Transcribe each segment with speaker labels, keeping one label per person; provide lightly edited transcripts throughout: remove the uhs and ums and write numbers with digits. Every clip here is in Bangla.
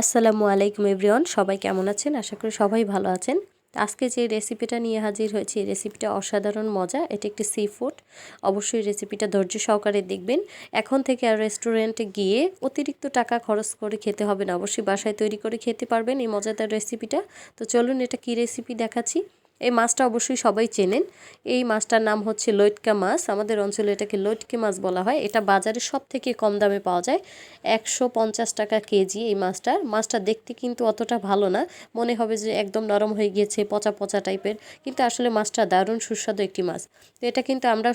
Speaker 1: আসসালামু আলাইকুম এভরিওয়ান, সবাই কেমন আছেন? আশা করি সবাই ভালো আছেন। আজকে যে রেসিপিটা নিয়ে হাজির হয়েছি, এই রেসিপিটা অসাধারণ মজা। এটা একটি সি ফুড। অবশ্যই রেসিপিটা ধৈর্য সহকারে দেখবেন। এখন থেকে আর রেস্টুরেন্টে গিয়ে অতিরিক্ত টাকা খরচ করে খেতে হবে না, অবশ্যই বাসায় তৈরি করে খেতে পারবেন এই মজাদার রেসিপিটা। তো চলুন এটা কী রেসিপি দেখাচ্ছি। এই মাছটা অবশ্যই সবাই চেনেন। এই মাছটার নাম হচ্ছে লইটকা মাছ। আমাদের অঞ্চলে এটাকে লইটকে মাছ বলা হয়। এটা বাজারে সব থেকে কম দামে পাওয়া যায়, 150 টাকা কেজি। এই মাছটা দেখতে কিন্তু অতটা ভালো না, মনে হবে যে একদম নরম হয়ে গিয়েছে, পচা পচা টাইপের, কিন্তু আসলে মাছটা দারুণ সুস্বাদু একটি মাছ। তো এটা কিন্তু আমরা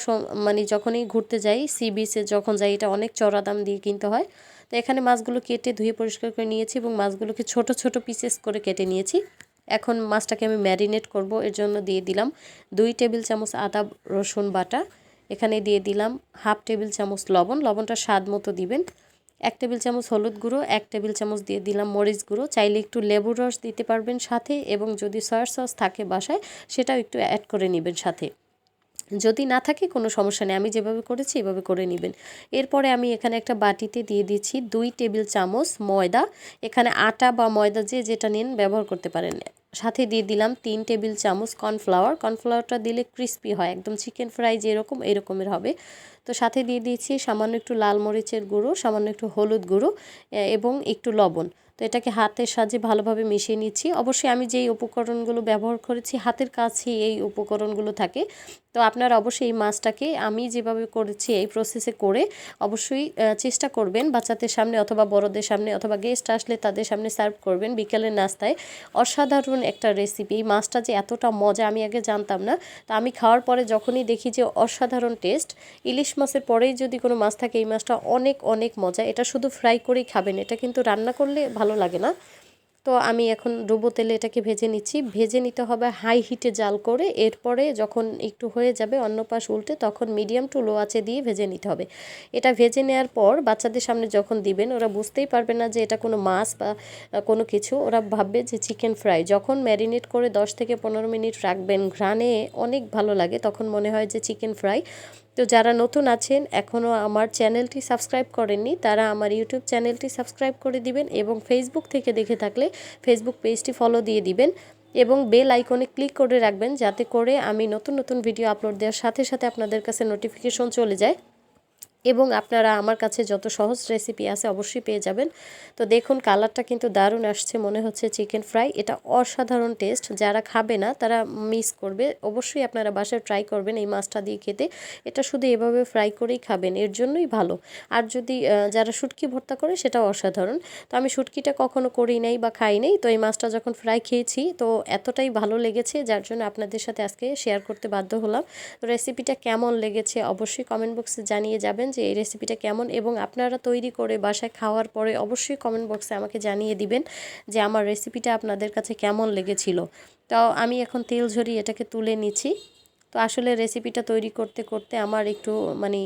Speaker 1: মানে যখনই ঘুরতে যাই, সি বিচে যখন যাই, এটা অনেক চড়া দাম দিয়ে কিনতে হয়। তো এখানে মাছগুলো কেটে ধুয়ে পরিষ্কার করে নিয়েছি এবং মাছগুলোকে ছোট ছোট পিসেস করে কেটে নিয়েছি। এখন মাছটাকে আমি ম্যারিনেট করব, এর জন্য দিয়ে দিলাম 2 টেবিল চামচ আদা রসুন বাটা। এখানে দিয়ে দিলাম হাফ টেবিল চামচ লবণ, লবণটা স্বাদ মতো দিবেন। 1 টেবিল চামচ হলুদ গুঁড়ো, 1 টেবিল চামচ দিয়ে দিলাম মরিচ গুঁড়ো। চাইলে একটু লেবুর রস দিতে পারবেন সাথে, এবং যদি সয়া সস থাকে বাসায় সেটাও একটু অ্যাড করে নেবেন সাথে। যদি না থাকে কোনো সমস্যা নেই, আমি যেভাবে করেছি এভাবে করে নেবেন। এরপরে আমি এখানে একটা বাটিতে দিয়ে দিচ্ছি 2 টেবিল চামচ ময়দা। এখানে আটা বা ময়দা যে যেটা নিন ব্যবহার করতে পারেন। সাথে দিয়ে দিলাম 3 টেবিল চামচ কর্নফ্লাওয়ার। কর্নফ্লাওয়ারটা দিলে ক্রিস্পি হয়, একদম চিকেন ফ্রাই যেরকম এরকমের হবে। তো সাথে দিয়ে দিয়েছি সামান্য একটু লাল মরিচের গুঁড়ো, সামান্য একটু হলুদ গুঁড়ো এবং একটু লবণ। তো এটাকে হাতের সাহায্যে ভালোভাবে মিশিয়ে নিচ্ছি। অবশ্যই আমি যেই উপকরণগুলো ব্যবহার করেছি হাতের কাছেই এই উপকরণগুলো থাকে। তো আপনারা অবশ্যই এই মাছটাকে আমি যেভাবে করেছি এই প্রসেসে করে অবশ্যই চেষ্টা করবেন বাচ্চাদের সামনে অথবা বড়দের সামনে অথবা গেস্ট আসলে তাদের সামনে সার্ভ করবেন বিকেলের নাস্তায়। অসাধারণ একটা রেসিপি। এই মাছটা যে এতটা মজা আমি আগে জানতাম না। তো আমি খাওয়ার পরে যখনই দেখি যে অসাধারণ টেস্ট। ইলিশ মাছের পরেই যদি কোনো মাছ থাকে, এই মাছটা অনেক অনেক মজা। এটা শুধু ফ্রাই করেই খাবেন, এটা কিন্তু রান্না করলে ভালো লাগে না। তো আমি এখন ডুবো তেলে এটাকে ভেজে নিচ্ছি। ভেজে নিতে হবে হাই হিটে জাল করে। এরপরে যখন একটু হয়ে যাবে অন্য পাশ উল্টে, তখন মিডিয়াম টু লো আঁচে দিয়ে ভেজে নিতে হবে। এটা ভেজে নেওয়ার পর বাচ্চাদের সামনে যখন দিবেন, ওরা বুঝতেই পারবে না যে এটা কোনো মাছ বা কোনো কিছু, ওরা ভাববে যে চিকেন ফ্রাই। যখন ম্যারিনেট করে 10 থেকে 15 মিনিট রাখবেন, ঘ্রাণে অনেক ভালো লাগে, তখন মনে হয় যে চিকেন ফ্রাই। তো যারা নতুন আছেন এখনও আমার চ্যানেলটি সাবস্ক্রাইব করেননি, তারা আমার ইউটিউব চ্যানেলটি সাবস্ক্রাইব করে দিবেন এবং ফেসবুক থেকে দেখে থাকলে ফেসবুক পেজটি ফলো দিয়ে দিবেন এবং বেল আইকনে ক্লিক করে রাখবেন, যাতে করে আমি নতুন নতুন ভিডিও আপলোড দেওয়ার সাথে সাথে আপনাদের কাছে নোটিফিকেশন চলে যায় এবং আপনারা আমার কাছে যত সহজ রেসিপি আছে অবশ্যই পেয়ে যাবেন। তো দেখুন কালারটা কিন্তু দারুণ আসছে, মনে হচ্ছে চিকেন ফ্রাই। এটা অসাধারণ টেস্ট, যারা খাবে না তারা মিস করবে। অবশ্যই আপনারা বাসায় ট্রাই করবেন এই মাছটা দিয়ে খেতে। এটা শুধু এভাবে ফ্রাই করেই খাবেন, এর জন্যই ভালো। আর যদি যারা শুটকি ভর্তা করে সেটাও অসাধারণ। তো আমি শুটকিটা কখনো করি নাই বা খাই নাই, তো এই মাছটা যখন ফ্রাই খেয়েছি তো এতটাই ভালো লেগেছে, যার জন্য আপনাদের সাথে আজকে শেয়ার করতে বাধ্য হলাম। তো রেসিপিটা কেমন লেগেছে অবশ্যই কমেন্ট বক্সে জানিয়ে যাবেন যে এই রেসিপিটা কেমন, এবং আপনারা তৈরি করে বাসায় খাওয়ার পরে অবশ্যই কমেন্ট বক্সে আমাকে জানিয়ে দিবেন যে আমার রেসিপিটা আপনাদের কাছে কেমন লেগেছিল। তো আমি এখন তেল ঝরিয়ে এটাকে তুলে নিচ্ছি। তো আসলে রেসিপিটা তৈরি করতে করতে আমার একটু মানে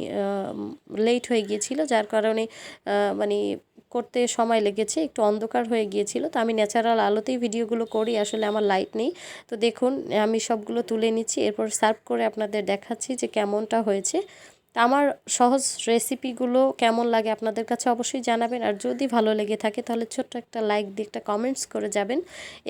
Speaker 1: লেট হয়ে গিয়েছিল, যার কারণে মানে করতে সময় লেগেছে, একটু অন্ধকার হয়ে গিয়েছিল। তো আমি ন্যাচারাল আলোতেই ভিডিওগুলো করি, আসলে আমার লাইট নেই। তো দেখুন আমি সবগুলো তুলে নিচ্ছি, এরপর সার্ভ করে আপনাদের দেখাচ্ছি যে কেমনটা হয়েছে। তা আমার সহজ রেসিপিগুলো কেমন লাগে আপনাদের কাছে অবশ্যই জানাবেন, আর যদি ভালো লেগে থাকে তাহলে ছোট্ট একটা লাইক দিয়ে একটা কমেন্টস করে যাবেন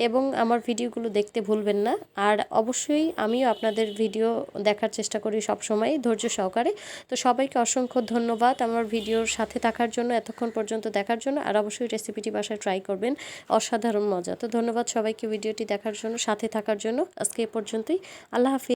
Speaker 1: এবং আমার ভিডিওগুলো দেখতে ভুলবেন না। আর অবশ্যই আমিও আপনাদের ভিডিও দেখার চেষ্টা করি সব সময় ধৈর্য সহকারে। তো সবাইকে অসংখ্য ধন্যবাদ আমার ভিডিওর সাথে থাকার জন্য, এতক্ষণ পর্যন্ত দেখার জন্য। আর অবশ্যই রেসিপিটি বাসায় ট্রাই করবেন, অসাধারণ মজা। তো ধন্যবাদ সবাইকে ভিডিওটি দেখার জন্য, সাথে থাকার জন্য। আজকে এ পর্যন্তই। আল্লাহ হাফিজ।